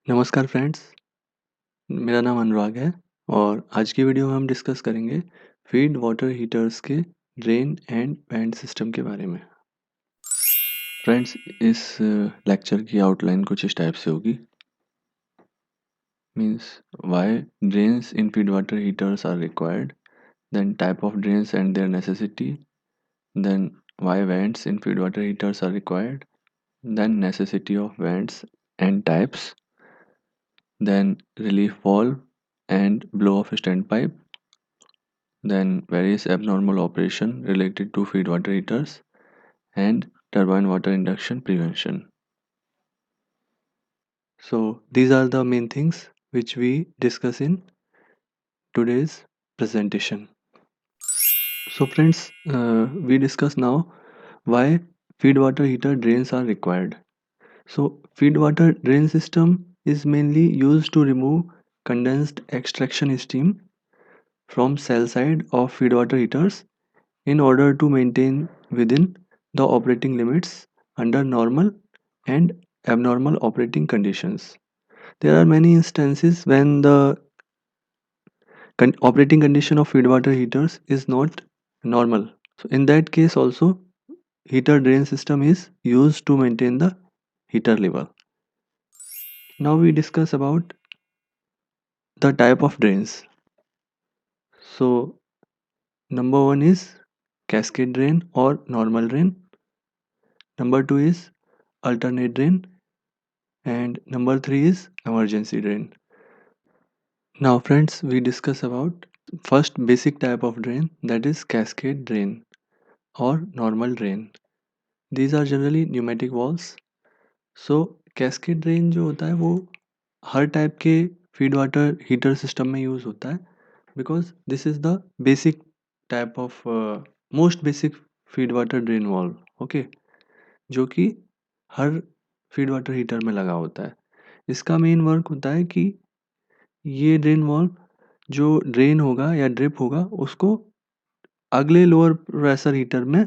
नमस्कार फ्रेंड्स, मेरा नाम अनुराग है और आज की वीडियो में हम डिस्कस करेंगे फीड वाटर हीटर्स के ड्रेन एंड वेंट सिस्टम के बारे में। फ्रेंड्स, इस लेक्चर की आउटलाइन कुछ इस टाइप से होगी। Means why drains in feed water heaters are required, then type of drains and their necessity, then why vents in feed water heaters are required, then necessity of vents and types, then relief valve and blow off standpipe, then various abnormal operation related to feed water heaters and turbine water induction prevention. So these are the main things which we discuss in today's presentation. So friends, we discuss now why feed water heater drains are required. So feed water drain system is mainly used to remove condensed extraction steam from cell side of feed water heaters in order to maintain within the operating limits under normal and abnormal operating conditions. There are many instances when the operating condition of feed water heaters is not normal. So in that case also heater drain system is used to maintain the heater level. Now we discuss about the type of drains. So number one is cascade drain or normal drain. Number two is alternate drain, and number three is emergency drain. Now friends, we discuss about first basic type of drain, that is cascade drain or normal drain. These are generally pneumatic valves. So cascade drain जो होता है वो हर type के feed water heater system में use होता है, because this is the basic type of most basic feed water drain valve, okay, जो कि हर फीड वाटर हीटर में लगा होता है। इसका मेन वर्क होता है कि ये ड्रेन वाल्व जो ड्रेन होगा या ड्रिप होगा उसको अगले लोअर प्रेशर हीटर में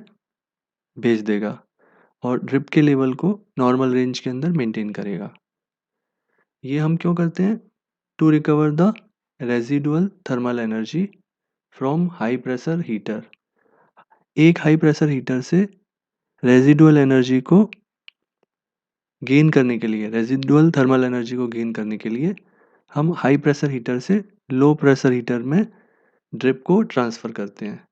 भेज देगा और ड्रिप के लेवल को नॉर्मल रेंज के अंदर मेंटेन करेगा। ये हम क्यों करते हैं? To recover the residual thermal energy from high pressure heater. एक हाई प्रेशर हीटर से रेजिडुअल एनर्जी को गेन करने के लिए, रेजिडुअल थर्मल एनर्जी को गेन करने के लिए हम हाई प्रेशर हीटर से लो प्रेशर हीटर में ड्रिप को ट्रांसफ़र करते हैं।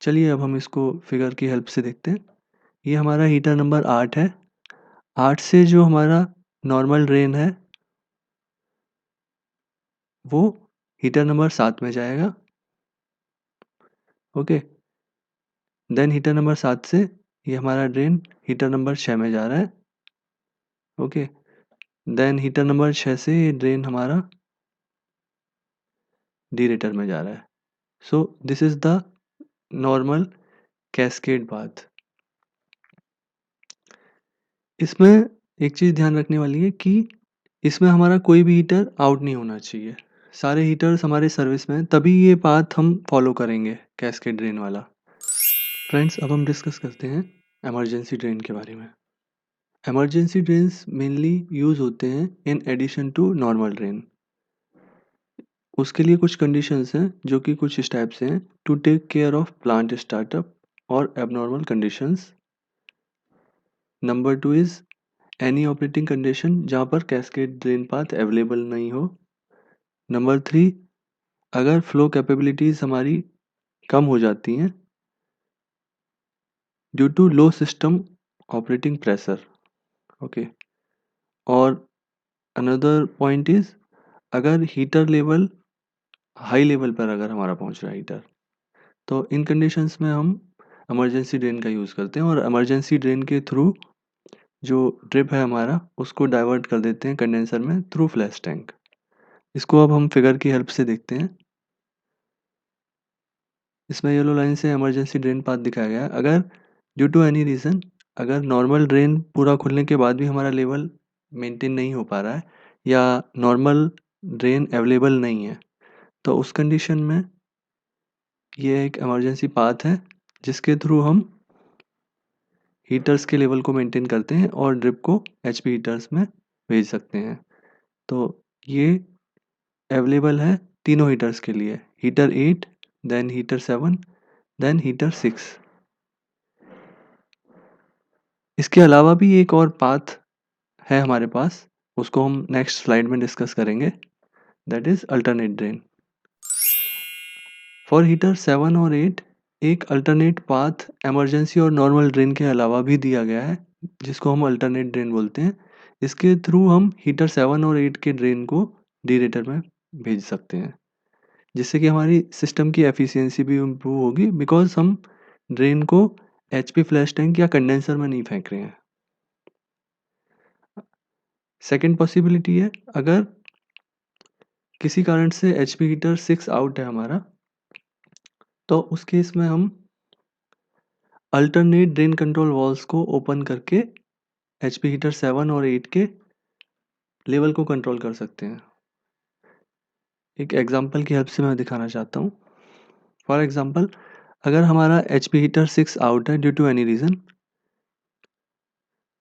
चलिए अब हम इसको फिगर की हेल्प से देखते हैं। ये हमारा हीटर नंबर 8 है। 8 से जो हमारा नॉर्मल ड्रेन है वो हीटर नंबर 7 में जाएगा, ओके। देन हीटर नंबर 7 से ये हमारा ड्रेन हीटर नंबर 6 में जा रहा है, ओके। देन हीटर नंबर 6 से ये ड्रेन हमारा डी-रेटर में जा रहा है। सो this is the normal cascade path. इसमें एक चीज़ ध्यान रखने वाली है कि इसमें हमारा कोई भी हीटर आउट नहीं होना चाहिए। सारे हीटर्स हमारे सर्विस में हैं, तभी ये पाथ हम फॉलो करेंगे कैस्केड ड्रेन वाला। फ्रेंड्स, अब हम डिस्कस करते हैं इमरजेंसी ड्रेन के बारे में। इमरजेंसी ड्रेन्स मेनली यूज़ होते हैं in addition to normal drain. उसके लिए कुछ कंडीशंस हैं जो कि कुछ इस टाइप से हैं। To take care of plant startup और abnormal conditions. Number 2 is any operating condition जहाँ पर कैस्केड ड्रेन पाथ अवेलेबल नहीं हो। नंबर 3, अगर फ्लो कैपेबिलिटीज़ हमारी कम हो जाती हैं due to low system operating pressure, okay. और अनदर पॉइंट इज़ अगर हीटर लेवल हाई लेवल पर अगर हमारा पहुंच रहा है हीटर, तो इन कंडीशंस में हम इमरजेंसी ड्रेन का यूज़ करते हैं और इमरजेंसी ड्रेन के थ्रू जो ड्रिप है हमारा उसको डाइवर्ट कर देते हैं कंडेंसर में थ्रू फ्लैश टैंक। इसको अब हम फिगर की हेल्प से देखते हैं। इसमें येलो लाइन से इमरजेंसी ड्रेन पाथ दिखाया गया है। अगर ड्यू टू एनी रीज़न अगर नॉर्मल ड्रेन पूरा खुलने के बाद भी हमारा लेवल मेंटेन नहीं हो पा रहा है या नॉर्मल ड्रेन अवेलेबल नहीं है, तो उस कंडीशन में ये एक इमरजेंसी पाथ है जिसके थ्रू हम हीटर्स के लेवल को मेंटेन करते हैं और ड्रिप को एचपी हीटर्स में भेज सकते हैं। तो ये अवेलेबल है तीनों हीटर्स के लिए, heater 8, then heater 7, then heater 6। इसके अलावा भी एक और पाथ है हमारे पास, उसको हम नेक्स्ट स्लाइड में डिस्कस करेंगे, that is alternate drain. For heater 7 और 8 एक अल्टरनेट पाथ इमरजेंसी और नॉर्मल ड्रेन के अलावा भी दिया गया है, जिसको हम अल्टरनेट ड्रेन बोलते हैं। इसके थ्रू हम हीटर 7 और 8 के ड्रेन को डीरेटर में भेज सकते हैं, जिससे कि हमारी सिस्टम की एफिशिएंसी भी इम्प्रूव होगी, बिकॉज हम ड्रेन को एचपी फ्लैश टैंक या कंडेंसर में नहीं फेंक रहे हैं। सेकेंड पॉसिबिलिटी है, अगर किसी कारण से एचपी हीटर 6 आउट है हमारा, तो उस केस में हम अल्टरनेट ड्रेन कंट्रोल वॉल्स को ओपन करके एचपी हीटर 7 और 8 के लेवल को कंट्रोल कर सकते हैं। एक एग्जांपल की हेल्प से मैं दिखाना चाहता हूँ। फॉर एग्जांपल, अगर हमारा एचपी हीटर 6 आउट है ड्यू टू एनी रीज़न,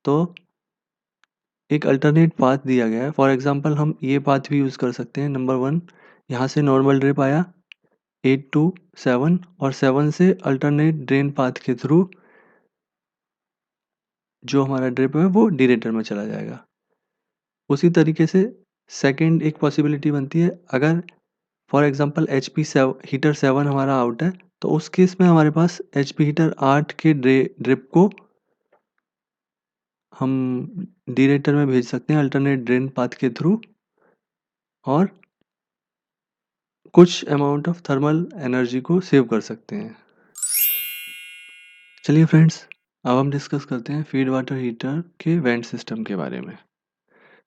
तो एक अल्टरनेट पाथ दिया गया है। फॉर एग्जांपल हम ये पाथ भी यूज़ कर सकते हैं। नंबर 1, यहाँ से नॉर्मल ड्रिप आया 8 टू 7, और 7 से अल्टरनेट ड्रेन पाथ के थ्रू जो हमारा ड्रिप है वो डीरेटर में चला जाएगा। उसी तरीके से सेकेंड एक पॉसिबिलिटी बनती है, अगर फॉर एग्जांपल एचपी हीटर 7 हमारा आउट है, तो उस केस में हमारे पास एचपी हीटर 8 के ड्रिप को हम डीरेटर में भेज सकते हैं अल्टरनेट ड्रेन पाथ के थ्रू, और कुछ अमाउंट ऑफ थर्मल एनर्जी को सेव कर सकते हैं। चलिए फ्रेंड्स, अब हम डिस्कस करते हैं फीड वाटर हीटर के वेंट सिस्टम के बारे में।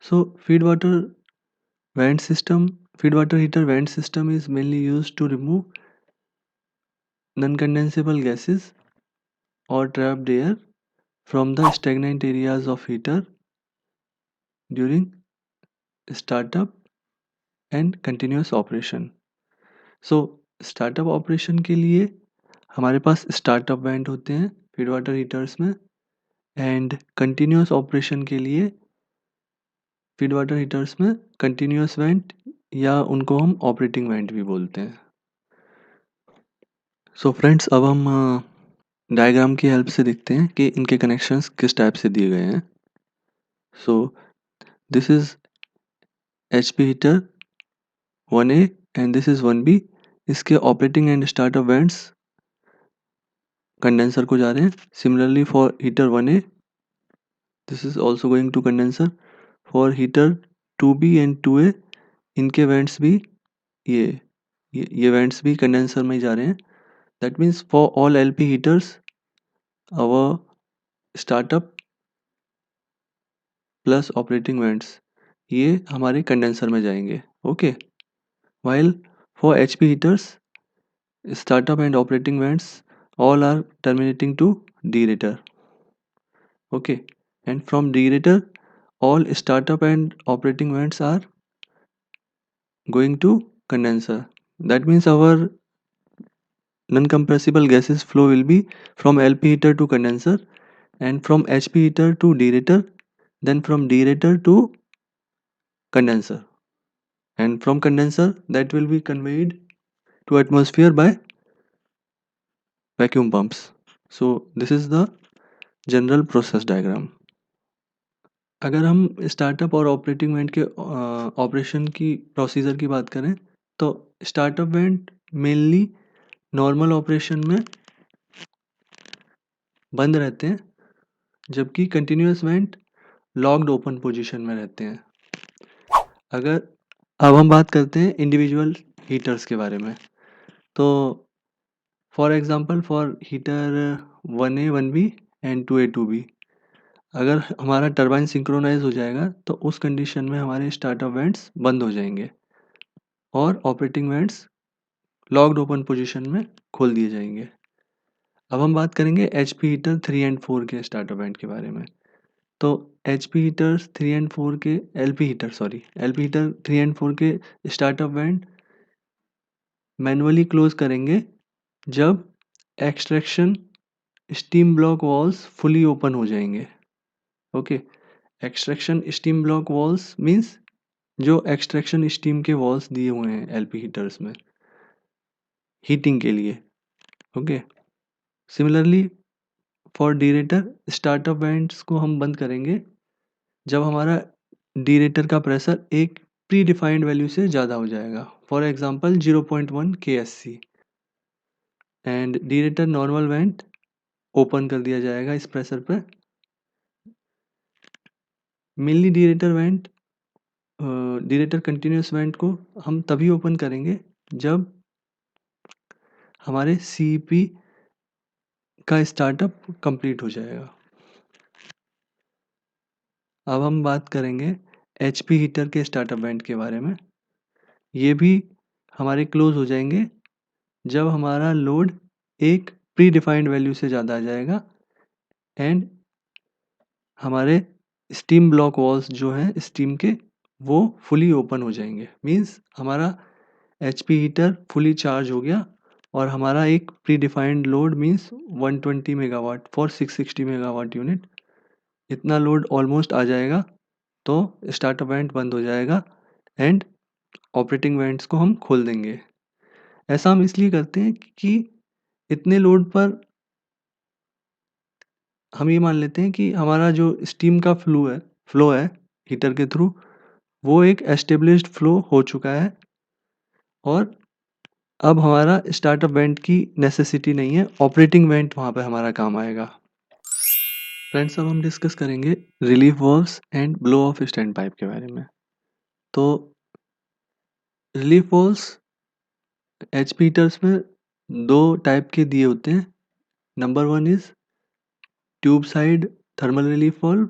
So feed water heater vent system is mainly used to remove non-condensable gases or trapped air from the stagnant areas of heater during startup and continuous operation. So startup operation के लिए हमारे पास startup went होते हैं feed water heaters में, and continuous operation के लिए feed water heaters में continuous went, या उनको हम ऑपरेटिंग वेंट भी बोलते हैं। सो फ्रेंड्स, अब हम डायग्राम की हेल्प से देखते हैं कि इनके कनेक्शंस किस टाइप से दिए गए हैं। So this is HP heater 1A and this is 1B। इसके operating and startup vents condenser को जा रहे हैं। Similarly for heater 1A this is also going to condenser. For heater 2B and 2A इनके वेंट्स भी ये vents भी condenser में ही जा रहे हैं। That means for all LP heaters our startup plus operating vents ये हमारे कंडेंसर में जाएंगे। Okay, while for HP heaters startup and operating vents all are terminating to dereator. Okay, and from dereator all startup and operating vents are going to condenser. That means our non-compressible gases flow will be from LP heater to condenser, and from HP heater to dereator, then from dereator to condenser, and from condenser that will be conveyed to atmosphere by vacuum pumps. So this is the general process diagram. अगर हम startup और operating went के operation की procedure की बात करें, तो startup went mainly normal operation में बंद रहते हैं, जबकि continuous went locked open position में रहते हैं। अगर अब हम बात करते हैं इंडिविजुअल हीटर्स के बारे में, तो for example for heater 1A 1B and 2A 2B, अगर हमारा टरबाइन सिंक्रोनाइज हो जाएगा तो उस कंडीशन में हमारे स्टार्टअप वेंट्स बंद हो जाएंगे और operating vents locked open position में खोल दिए जाएंगे। अब हम बात करेंगे एचपी हीटर 3 एंड 4 के स्टार्टअप वेंट के बारे में। तो एचपी हीटर्स 3 एंड 4 के एलपी हीटर 3 एंड 4 के स्टार्टअप वेंट मैनुअली क्लोज करेंगे जब extraction steam block valves fully open हो जाएंगे। Okay, extraction steam block valves means जो एक्सट्रैक्शन स्टीम के वॉल्स दिए हुए हैं एलपी हीटर्स में हीटिंग के लिए। Okay, similarly for deaerator startup vents को हम बंद करेंगे जब हमारा डीरेटर का प्रेशर एक प्री डिफाइंड वैल्यू से ज़्यादा हो जाएगा, for example 0.1 KSC, and deaerator normal vent open कर दिया जाएगा इस प्रेशर पर। मेनली डीरेटर कंटिन्यूस वेंट को हम तभी ओपन करेंगे जब हमारे सीपी का स्टार्टअप कंप्लीट हो जाएगा। अब हम बात करेंगे एचपी हीटर के स्टार्टअप वेंट के बारे में। ये भी हमारे क्लोज हो जाएंगे जब हमारा लोड एक प्री डिफाइंड वैल्यू से ज़्यादा आ जाएगा एंड हमारे स्टीम ब्लॉक वॉल्स जो हैं स्टीम के वो फुली ओपन हो जाएंगे। मींस हमारा एचपी हीटर फुली चार्ज हो गया और हमारा एक pre defined load means 120 megawatt for 660 megawatt unit, इतना लोड ऑलमोस्ट आ जाएगा तो स्टार्टअप वेंट बंद हो जाएगा एंड ऑपरेटिंग वेंट्स को हम खोल देंगे। ऐसा हम इसलिए करते हैं कि इतने लोड पर हम ये मान लेते हैं कि हमारा जो स्टीम का फ्लो है हीटर के थ्रू वो एक एस्टेब्लिश्ड फ्लो हो चुका है और अब हमारा स्टार्टअप वेंट की नेसेसिटी नहीं है, ऑपरेटिंग वेंट वहाँ पे हमारा काम आएगा। फ्रेंड्स, अब हम डिस्कस करेंगे relief valves and blow of stand pipe के बारे में। तो रिलीफ वाल्व्स एचपी हीटर्स में दो टाइप के दिए होते हैं। Number 1 is tube side thermal relief valve,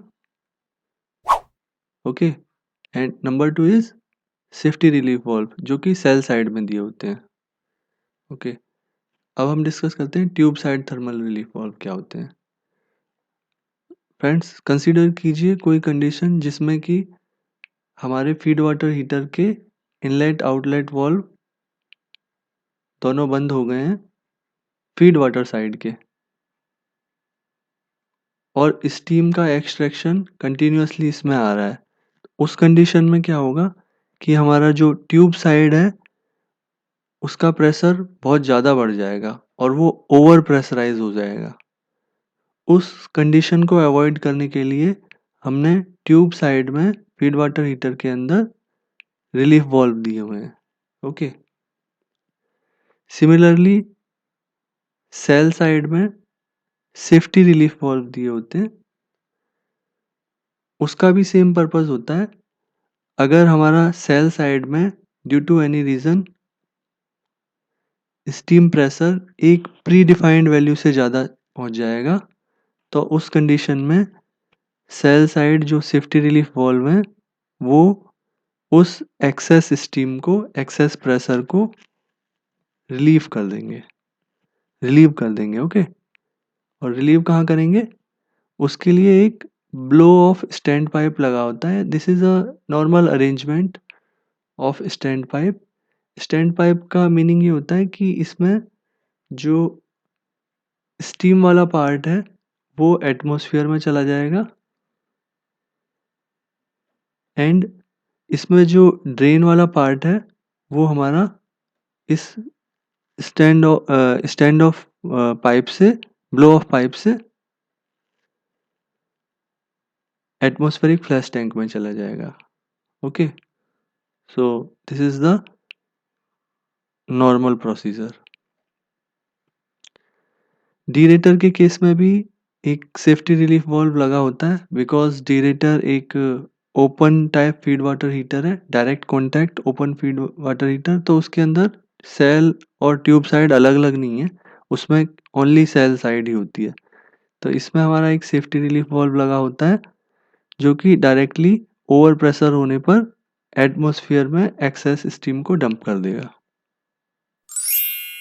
okay, and number 2 is safety relief valve जो कि सेल साइड में दिए होते हैं। ओके, अब हम डिस्कस करते हैं tube side thermal relief valve क्या होते हैं। फ्रेंड्स, कंसीडर कीजिए कोई कंडीशन जिसमें कि हमारे फीड वाटर हीटर के इनलेट आउटलेट वाल्व दोनों बंद हो गए हैं फीड वाटर साइड के और स्टीम का एक्सट्रैक्शन कंटिन्यूअसली इसमें आ रहा है। उस कंडीशन में क्या होगा कि हमारा जो ट्यूब साइड है उसका प्रेशर बहुत ज़्यादा बढ़ जाएगा और वो ओवर प्रेशराइज हो जाएगा। उस कंडीशन को अवॉइड करने के लिए हमने ट्यूब साइड में फीड वाटर हीटर के अंदर रिलीफ वाल्व दिए हुए हैं। ओके, सिमिलरली सेल साइड में सेफ्टी रिलीफ वाल्व दिए होते हैं, उसका भी सेम पर्पस होता है। अगर हमारा सेल साइड में due to any reason steam pressure एक प्री डिफाइंड वैल्यू से ज़्यादा पहुंच जाएगा तो उस कंडीशन में सेल साइड जो सेफ्टी रिलीफ वाल्व है वो उस एक्सेस स्टीम को एक्सेस प्रेशर को रिलीव कर देंगे। ओके, और रिलीव कहाँ करेंगे, उसके लिए एक ब्लो ऑफ स्टैंड पाइप लगा होता है। This is a normal arrangement of stand pipe. Stand pipe का मीनिंग ये होता है कि इसमें जो स्टीम वाला पार्ट है वो एटमॉस्फेयर में चला जाएगा एंड इसमें जो ड्रेन वाला पार्ट है वो हमारा इस स्टैंड ऑफ पाइप से ब्लो ऑफ पाइप से एटमॉस्फेरिक फ्लैश टैंक में चला जाएगा। Okay, so this is the normal procedure. Deaerator के केस में भी एक सेफ्टी रिलीफ वाल्व लगा होता है बिकॉज डीरेटर एक open type feed water heater है, direct contact open feed water heater, तो उसके अंदर सेल और ट्यूब साइड अलग अलग नहीं है, उसमें ओनली सेल साइड ही होती है। तो इसमें हमारा एक सेफ्टी रिलीफ वाल्व लगा होता है जो कि डायरेक्टली ओवर प्रेशर होने पर एटमॉस्फेयर में एक्सेस स्टीम को डंप कर देगा।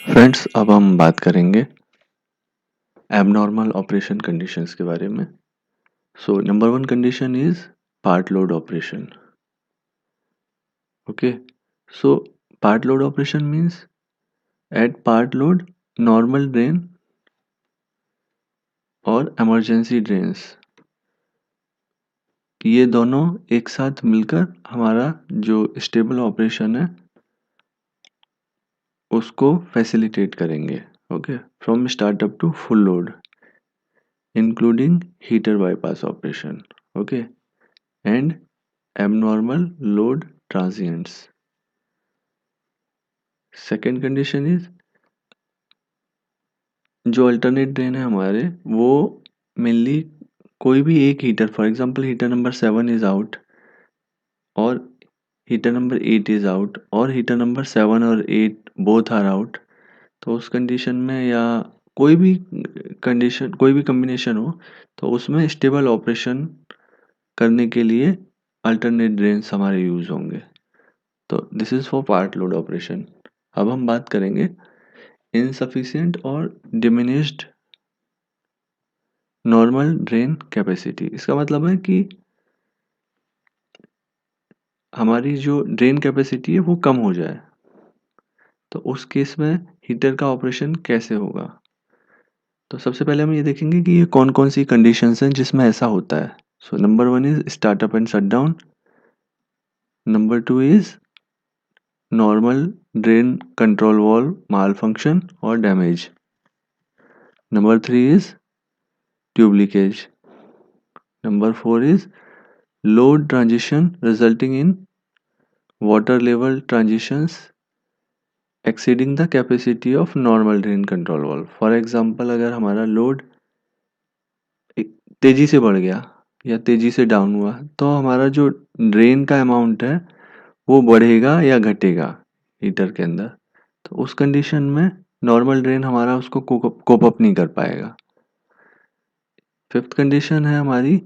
फ्रेंड्स, अब हम बात करेंगे एबनॉर्मल ऑपरेशन कंडीशंस के बारे में। So number 1 condition is part load operation. Okay, so part load operation means at part load normal drain और emergency drains ये दोनों एक साथ मिलकर हमारा जो स्टेबल ऑपरेशन है उसको फैसिलिटेट करेंगे। Okay, from startup to full load including heater bypass operation. Okay, and abnormal load transients. Second condition is जो अल्टरनेट ड्रेन है हमारे वो मेनली कोई भी एक heater, for example heater number 7 is out और हीटर नंबर 8 इज आउट और heater number 7 और 8 बोथ आर आउट, तो उस कंडीशन में या कोई भी कंडीशन कोई भी कम्बिनेशन हो तो उसमें स्टेबल ऑपरेशन करने के लिए अल्टरनेट ड्रेन्स हमारे यूज होंगे। तो this is for part load operation. अब हम बात करेंगे इनसफिशिएंट और डिमिनिश्ड नॉर्मल ड्रेन कैपेसिटी। इसका मतलब है कि हमारी जो ड्रेन कैपेसिटी है वो कम हो जाए, तो उस केस में हीटर का ऑपरेशन कैसे होगा। तो सबसे पहले हम ये देखेंगे कि ये कौन कौन सी कंडीशंस हैं जिसमें ऐसा होता है। So number 1 is startup and shut down, number 2 is normal drain control valve malfunction और damage, number 3 is tube leakage, number 4 is load transition resulting in water level transitions exceeding the capacity of normal drain control valve। For example अगर हमारा load तेजी से बढ़ गया या तेजी से डाउन हुआ तो हमारा जो ड्रेन का अमाउंट है वो बढ़ेगा या घटेगा हीटर के अंदर, तो उस कंडीशन में नॉर्मल ड्रेन हमारा उसको कोप अप नहीं कर पाएगा। फिफ्थ कंडीशन है हमारी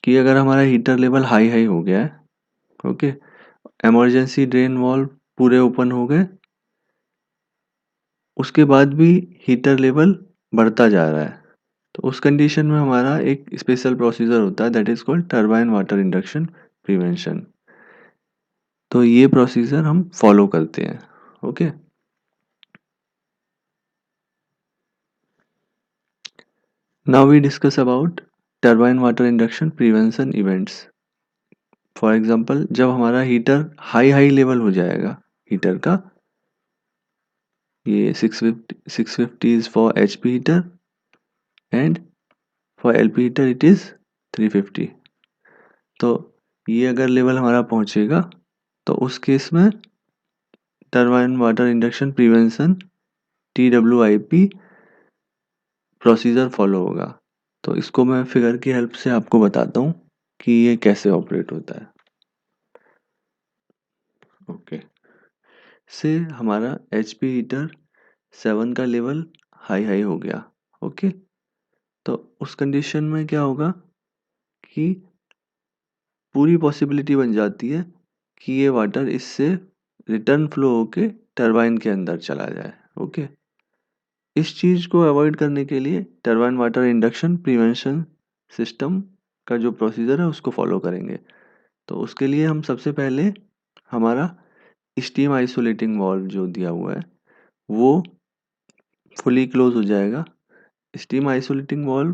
कि अगर हमारा हीटर लेवल हाई हाई हो गया है, ओके, इमरजेंसी ड्रेन वॉल्व पूरे ओपन हो गए, उसके बाद भी हीटर लेवल बढ़ता जा रहा है, तो उस कंडीशन में हमारा एक स्पेशल प्रोसीजर होता है that is called turbine water induction prevention. तो ये प्रोसीजर हम फॉलो करते हैं। Okay, now we discuss about turbine water induction prevention events. For example जब हमारा हीटर हाई हाई लेवल हो जाएगा हीटर का, ये 650 is for HP heater and for LP heater it is 350। तो ये अगर लेवल हमारा पहुंचेगा तो उस केस में turbine water induction prevention TWIP procedure follow होगा। तो इसको मैं फिगर की हेल्प से आपको बताता हूँ कि ये कैसे ऑपरेट होता है। ओके, से हमारा HP हीटर 7 का लेवल हाई हाई हो गया। ओके, तो उस कंडीशन में क्या होगा कि पूरी पॉसिबिलिटी बन जाती है कि ये वाटर इससे रिटर्न फ्लो होके टरबाइन के अंदर चला जाए। ओके, इस चीज़ को अवॉइड करने के लिए turbine water induction prevention system का जो प्रोसीजर है उसको फॉलो करेंगे। तो उसके लिए हम सबसे पहले हमारा स्टीम आइसोलेटिंग वाल्व जो दिया हुआ है वो फुली क्लोज हो जाएगा। स्टीम आइसोलेटिंग वाल्व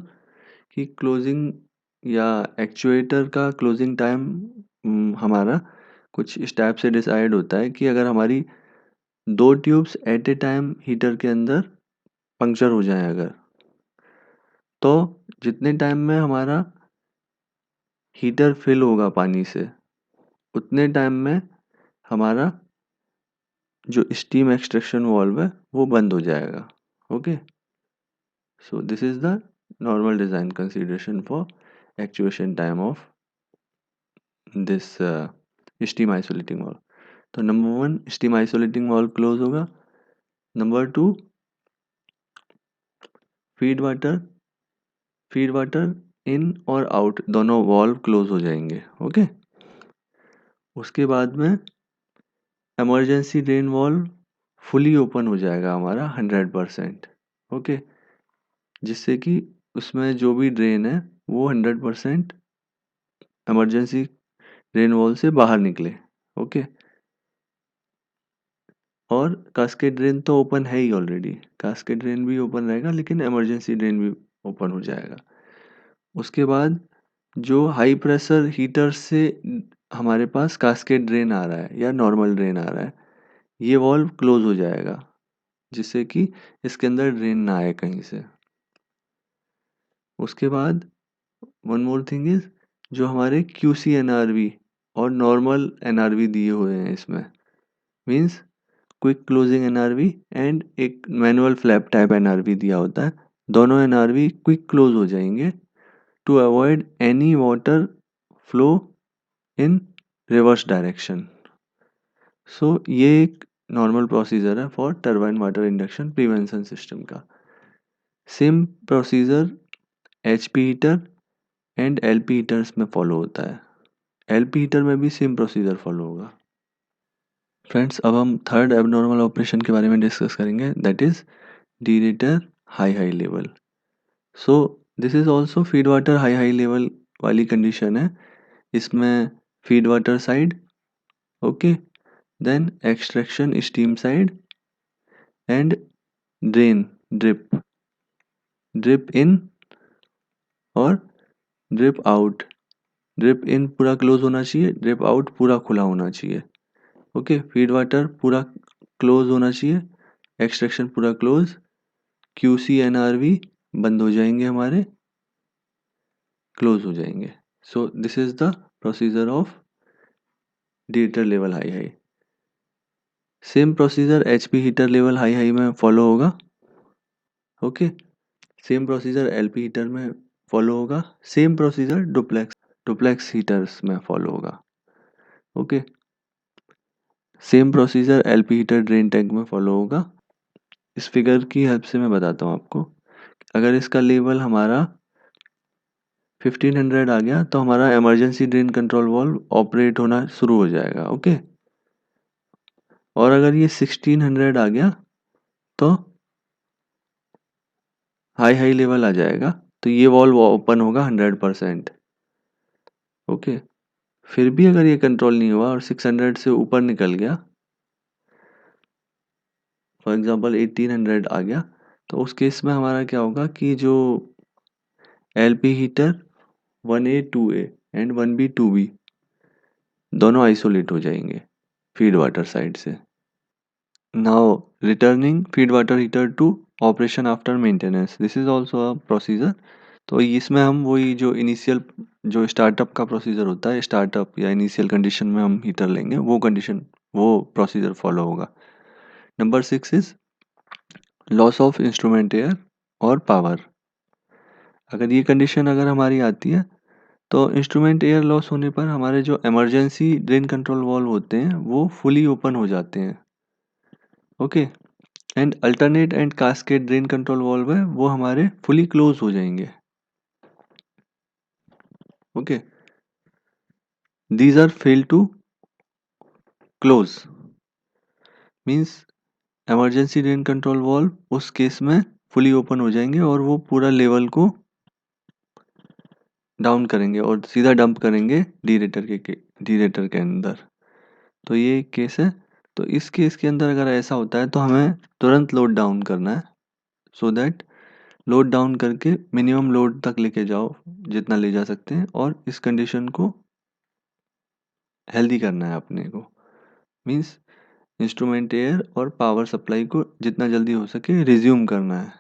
की क्लोजिंग या एक्चुएटर का क्लोजिंग टाइम हमारा कुछ इस टाइप से डिसाइड होता है कि अगर हमारी 2 tubes at a time heater के अंदर पंक्चर हो जाए अगर, तो जितने टाइम में हमारा हीटर फिल होगा पानी से उतने टाइम में हमारा जो स्टीम एक्सट्रैक्शन वाल्व है वो बंद हो जाएगा। Okay, so this is the normal design consideration for actuation time of this steam isolating valve. तो number 1 steam isolating valve close होगा, नंबर 2 फीड वाटर इन और आउट दोनों वाल्व क्लोज हो जाएंगे। ओके, उसके बाद में emergency drain valve fully open हो जाएगा हमारा 100%। ओके, जिससे कि उसमें जो भी ड्रेन है वो 100% इमरजेंसी ड्रेन वॉल से बाहर निकले। ओके, और कास्केड ड्रेन तो ओपन है ही ऑलरेडी, कास्केड ड्रेन भी ओपन रहेगा लेकिन इमरजेंसी ड्रेन भी ओपन हो जाएगा। उसके बाद जो हाई प्रेशर हीटर से हमारे पास कास्केड ड्रेन आ रहा है या नॉर्मल ड्रेन आ रहा है, ये वॉल्व क्लोज हो जाएगा जिससे कि इसके अंदर ड्रेन ना आए कहीं से। उसके बाद वन मोर थिंग इज, जो हमारे क्यूसी एनआरवी और नॉर्मल एनआरवी दिए हुए हैं इसमें, means quick closing NRV and एक मैनुअल फ्लैप टाइप एनआरवी दिया होता है। दोनों एनआरवी क्विक क्लोज हो जाएंगे to avoid any water flow in reverse direction. So ये एक नॉर्मल प्रोसीजर है for turbine water induction prevention system का। Same procedure HP heater and LP heaters में फॉलो होता है। एलपी हीटर में भी सेम प्रोसीजर फॉलो होगा। फ्रेंड्स, अब हम थर्ड एबनॉर्मल ऑपरेशन के बारे में डिस्कस करेंगे, that is deaerator high level. So this is also feed water high level वाली कंडीशन है। इसमें feed water side, okay, then extraction steam side and drain drip in और ड्रिप आउट। ड्रिप इन पूरा close होना चाहिए, drip out पूरा खुला होना चाहिए। ओके, फीड वाटर पूरा क्लोज होना चाहिए, एक्सट्रैक्शन पूरा क्लोज, क्यूसी एनआरवी बंद हो जाएंगे हमारे, क्लोज हो जाएंगे। So this is the procedure of deaerator level high. Same procedure HP heater level high में फॉलो होगा। Okay, same procedure LP heater में फॉलो होगा। सेम प्रोसीजर डुप्लेक्स हीटर्स में फॉलो होगा। Okay, same procedure LP heater drain tank में follow होगा। इस figure की हेल्प से मैं बताता हूँ आपको। अगर इसका लेवल हमारा 1500 आ गया तो हमारा emergency drain control valve operate होना शुरू हो जाएगा। ओके, और अगर ये 1600 आ गया तो हाई लेवल आ जाएगा, तो ये वाल्व ओपन होगा 100%। ओके, फिर भी अगर ये कंट्रोल नहीं हुआ और 600 से ऊपर निकल गया, फॉर एग्जांपल 1800 आ गया, तो उस केस में हमारा क्या होगा कि जो LP heater 1A 2A and 1B 2B दोनों आइसोलेट हो जाएंगे फीड वाटर साइड से। Now returning feed water heater to operation after maintenance, this is also a procedure. तो इसमें हम वही जो इनिशियल जो स्टार्टअप का प्रोसीजर होता है, स्टार्टअप या इनिशियल कंडीशन में हम हीटर लेंगे, वो प्रोसीजर फॉलो होगा। Number 6 is loss of instrument air और पावर। अगर ये कंडीशन अगर हमारी आती है तो इंस्ट्रूमेंट एयर लॉस होने पर हमारे जो इमरजेंसी ड्रेन कंट्रोल वाल्व होते हैं वो फुली ओपन हो जाते हैं। Okay, and alternate and cascade drain control valve है वो हमारे फुली क्लोज हो जाएंगे। Okay, these are fail to close, means emergency drain control valve उस केस में फुली ओपन हो जाएंगे और वो पूरा लेवल को डाउन करेंगे और सीधा डंप करेंगे डीरेटर के अंदर। तो ये केस है। तो इस केस के अंदर अगर ऐसा होता है तो हमें तुरंत लोड डाउन करना है, सो दैट लोड डाउन करके मिनिमम लोड तक लेके जाओ जितना ले जा सकते हैं, और इस कंडीशन को हेल्दी करना है अपने को, मीन्स इंस्ट्रूमेंट एयर और पावर सप्लाई को जितना जल्दी हो सके रिज्यूम करना है।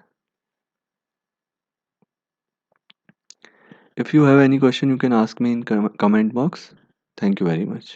If you have any question, you can ask me in comment box. Thank you very much.